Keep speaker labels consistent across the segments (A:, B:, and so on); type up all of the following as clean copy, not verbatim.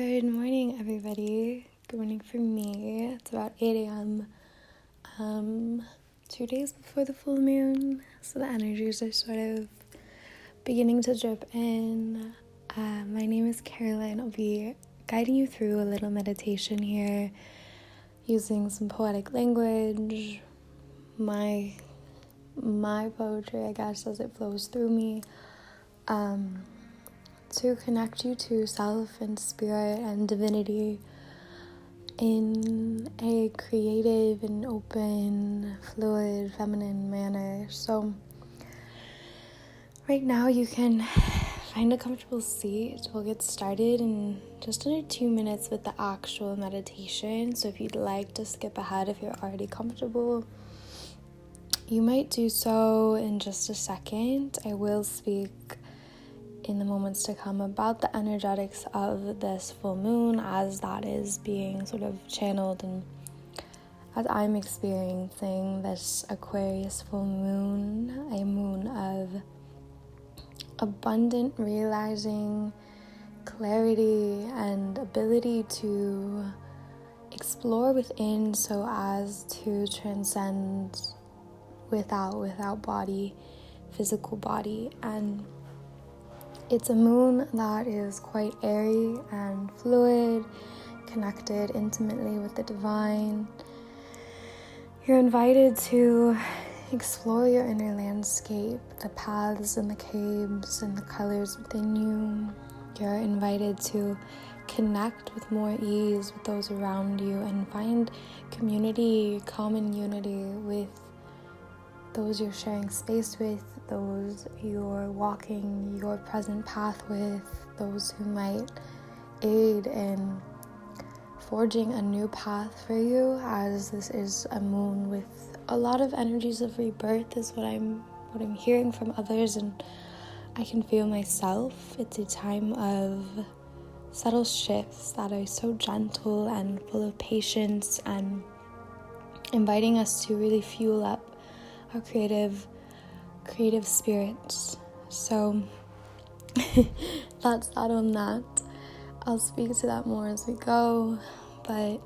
A: Good morning, everybody. Good morning for me. It's about 8 a.m. 2 days before the full moon, so the energies are sort of beginning to drip in. My name is Caroline. I'll be guiding you through a little meditation here, using some poetic language, my poetry, I guess, as it flows through me. To connect you to self and spirit and divinity in a creative and open, fluid, feminine manner. So right now you can find a comfortable seat. We'll get started in just under 2 minutes with the actual meditation. So if you'd like to skip ahead, if you're already comfortable, you might do so in just a second. I will speak in the moments to come about the energetics of this full moon as that is being sort of channeled and as I'm experiencing this Aquarius full moon, a moon of abundant realizing, clarity, and ability to explore within so as to transcend without body, physical body. And it's a moon that is quite airy and fluid, connected intimately with the divine. You're invited to explore your inner landscape, the paths and the caves and the colors within you. You're invited to connect with more ease with those around you and find community, common unity with those you're sharing space with, those you're walking your present path with, those who might aid in forging a new path for you, as this is a moon with a lot of energies of rebirth is what I'm hearing from others, and I can feel myself. It's a time of subtle shifts that are so gentle and full of patience and inviting us to really fuel up our creative spirits. So that's that on that. I'll speak to that more as we go, but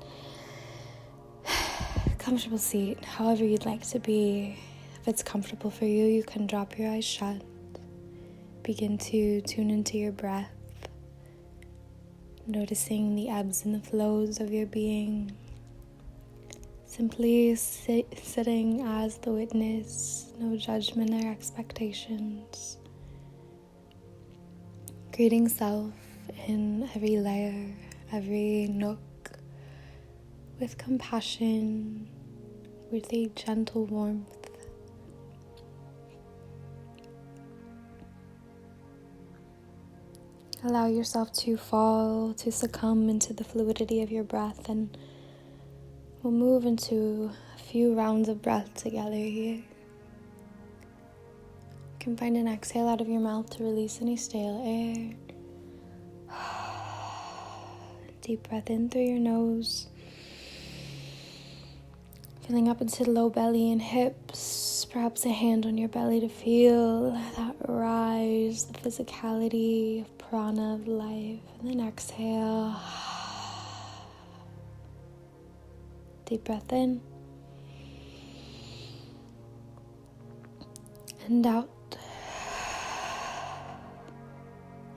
A: comfortable seat, however you'd like to be. If it's comfortable for you, you can drop your eyes shut. Begin to tune into your breath, noticing the ebbs and the flows of your being. Simply sitting as the witness, no judgment or expectations. Greeting self in every layer, every nook, with compassion, with a gentle warmth. Allow yourself to succumb into the fluidity of your breath, and we'll move into a few rounds of breath together here. You can find an exhale out of your mouth to release any stale air. Deep breath in through your nose. Filling up into the low belly and hips. Perhaps a hand on your belly to feel that rise, the physicality of prana of life. And then exhale. Deep breath in and out.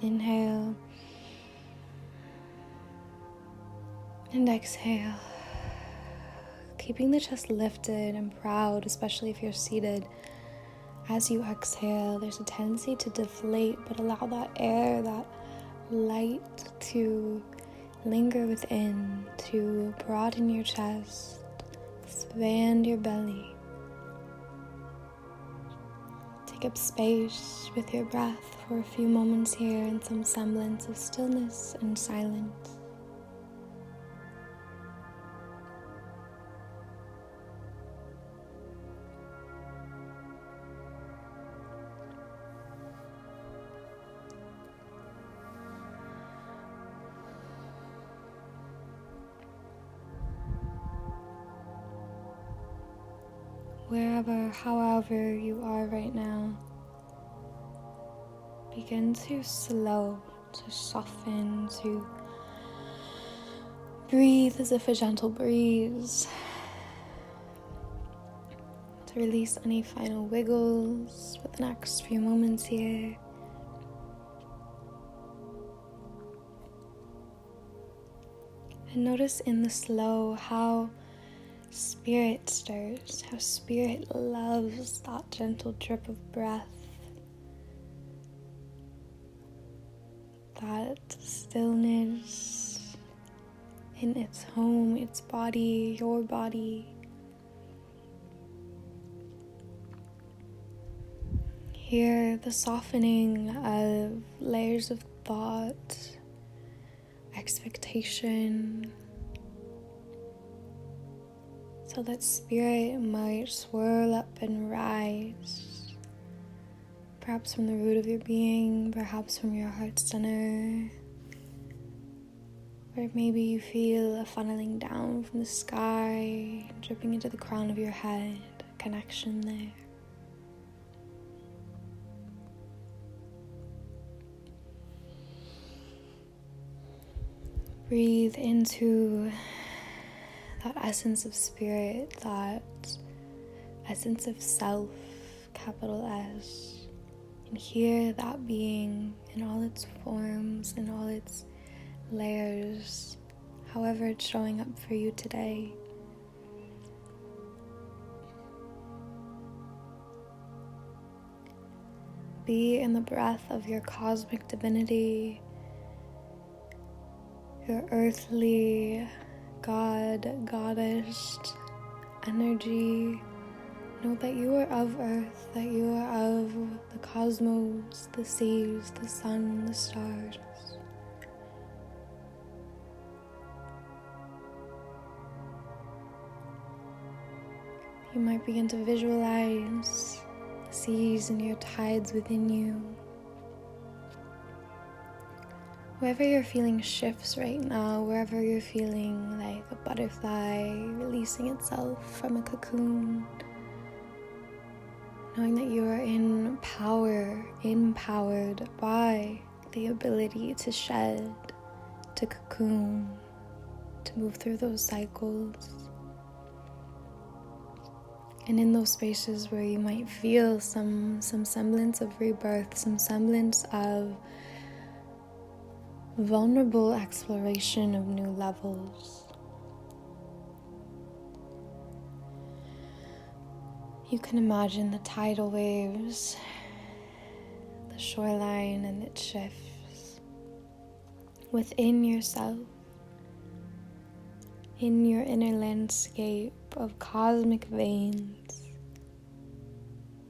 A: Inhale and exhale. Keeping the chest lifted and proud, especially if you're seated. As you exhale, there's a tendency to deflate, but allow that air, that light to linger within, to broaden your chest, expand your belly. Take up space with your breath for a few moments here in some semblance of stillness and silence. Wherever, however you are right now, begin to slow, to soften, to Breathe as if a gentle breeze to release any final wiggles for the next few moments here. And notice in the slow how spirit stirs, how spirit loves that gentle drip of breath, that stillness in its home, its body, your body. Hear the softening of layers of thought, expectation, so that spirit might swirl up and rise, perhaps from the root of your being, perhaps from your heart center, or maybe you feel a funneling down from the sky, dripping into the crown of your head, a connection there. Breathe into that essence of spirit, that essence of self, capital S, and hear that being in all its forms, in all its layers, however it's showing up for you today. Be in the breath of your cosmic divinity, your earthly God, goddess energy. Know that you are of earth, that you are of the cosmos, the seas, the sun, the stars. You might begin to visualize the seas and your tides within you. Wherever you're feeling shifts right now, wherever you're feeling like a butterfly releasing itself from a cocoon, knowing that you are in power, empowered by the ability to shed, to cocoon, to move through those cycles. And in those spaces where you might feel some semblance of rebirth, some semblance of vulnerable exploration of new levels, you can imagine the tidal waves, the shoreline, and its shifts within yourself, in your inner landscape of cosmic veins,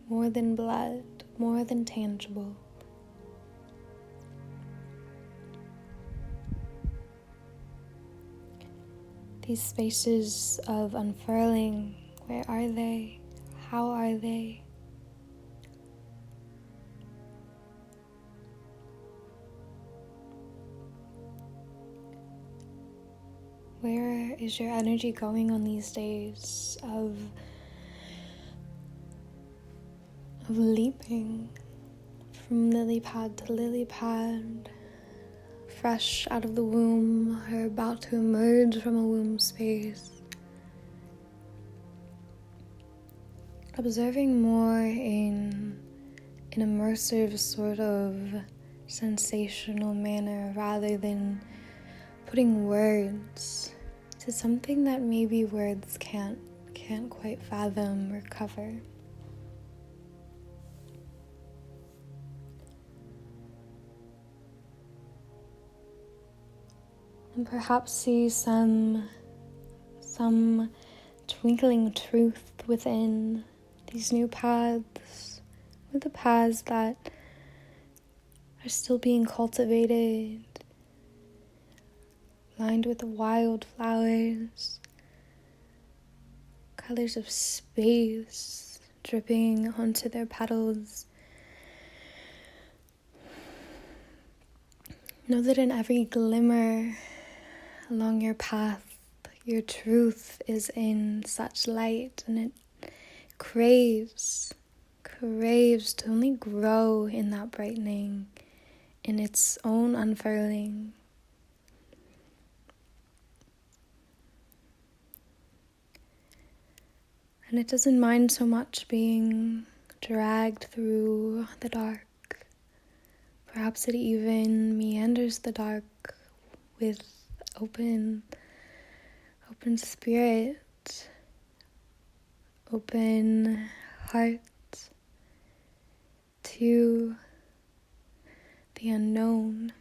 A: more than blood, more than tangible. These spaces of unfurling, where are they? How are they? Where is your energy going on these days of leaping from lily pad to lily pad, fresh out of the womb, or about to emerge from a womb space? Observing more in an immersive sort of sensational manner rather than putting words to something that maybe words can't quite fathom or cover. And perhaps see some twinkling truth within these new paths, with the paths that are still being cultivated, lined with wild flowers, colors of space dripping onto their petals. Know that in every glimmer along your path, your truth is in such light, and it craves to only grow in that brightening, in its own unfurling. And it doesn't mind so much being dragged through the dark. Perhaps it even meanders the dark with open spirit, open heart to the unknown.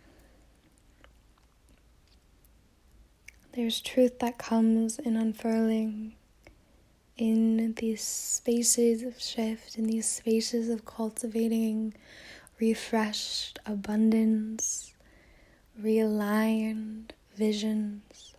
A: There's truth that comes in unfurling, in these spaces of shift, in these spaces of cultivating refreshed abundance, realigned visions.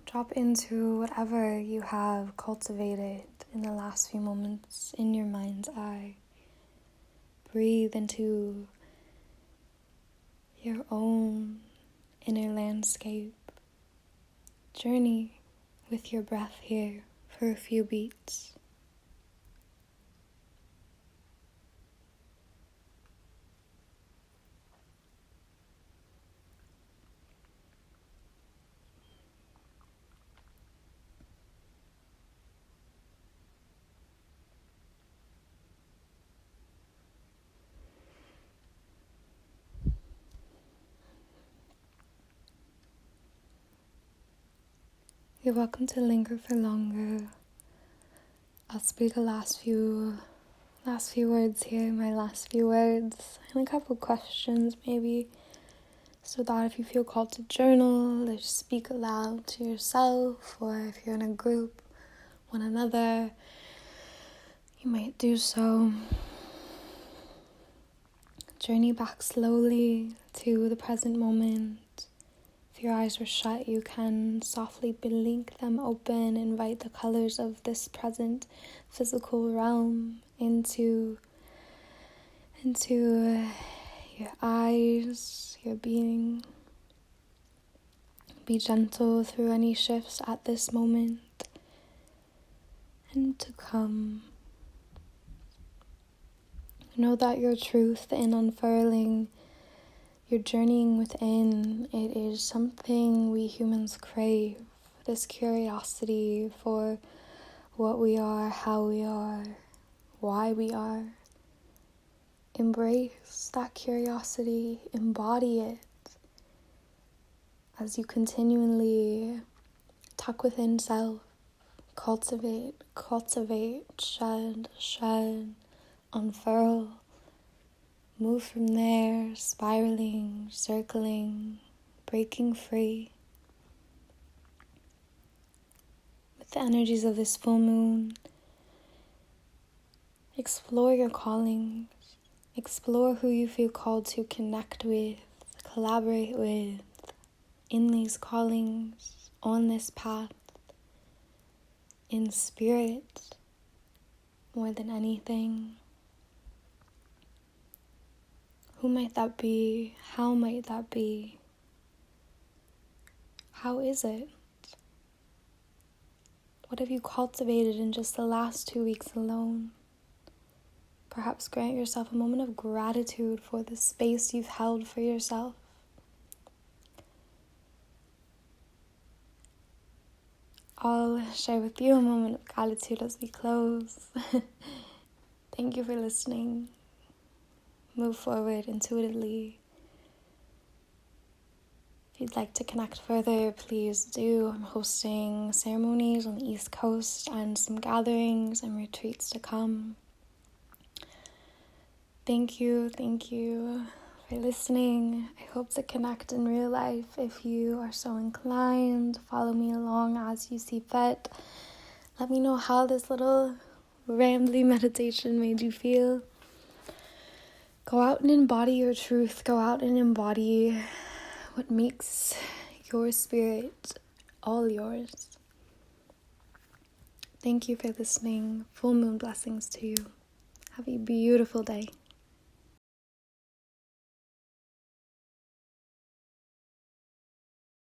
A: Drop into whatever you have cultivated in the last few moments in your mind's eye. Breathe into your own inner landscape. Journey with your breath here for a few beats. You're welcome to linger for longer. I'll speak the last few words here, my last few words, and a couple questions maybe, so that if you feel called to journal or speak aloud to yourself, or if you're in a group, one another, you might do so. Journey back slowly to the present moment. If your eyes were shut, you can softly blink them open, invite the colors of this present physical realm into your eyes, your being. Be gentle through any shifts at this moment and to come. Know that your truth in unfurling, your journeying within, it is something we humans crave. This curiosity for what we are, how we are, why we are. Embrace that curiosity, embody it as you continually tuck within self, cultivate, shed, unfurl. Move from there, spiraling, circling, breaking free. With the energies of this full moon, explore your callings. Explore who you feel called to connect with, collaborate with, in these callings, on this path, in spirit, more than anything. Who might that be? How might that be? How is it? What have you cultivated in just the last 2 weeks alone? Perhaps grant yourself a moment of gratitude for the space you've held for yourself. I'll share with you a moment of gratitude as we close. Thank you for listening. Move forward intuitively. If you'd like to connect further, please do. I'm hosting ceremonies on the East Coast and some gatherings and retreats to come. Thank you for listening. I hope to connect in real life if you are so inclined. Follow me along as you see fit. Let me know how this little rambly meditation made you feel. Go out and embody your truth. Go out and embody what makes your spirit all yours. Thank you for listening. Full moon blessings to you. Have a beautiful day.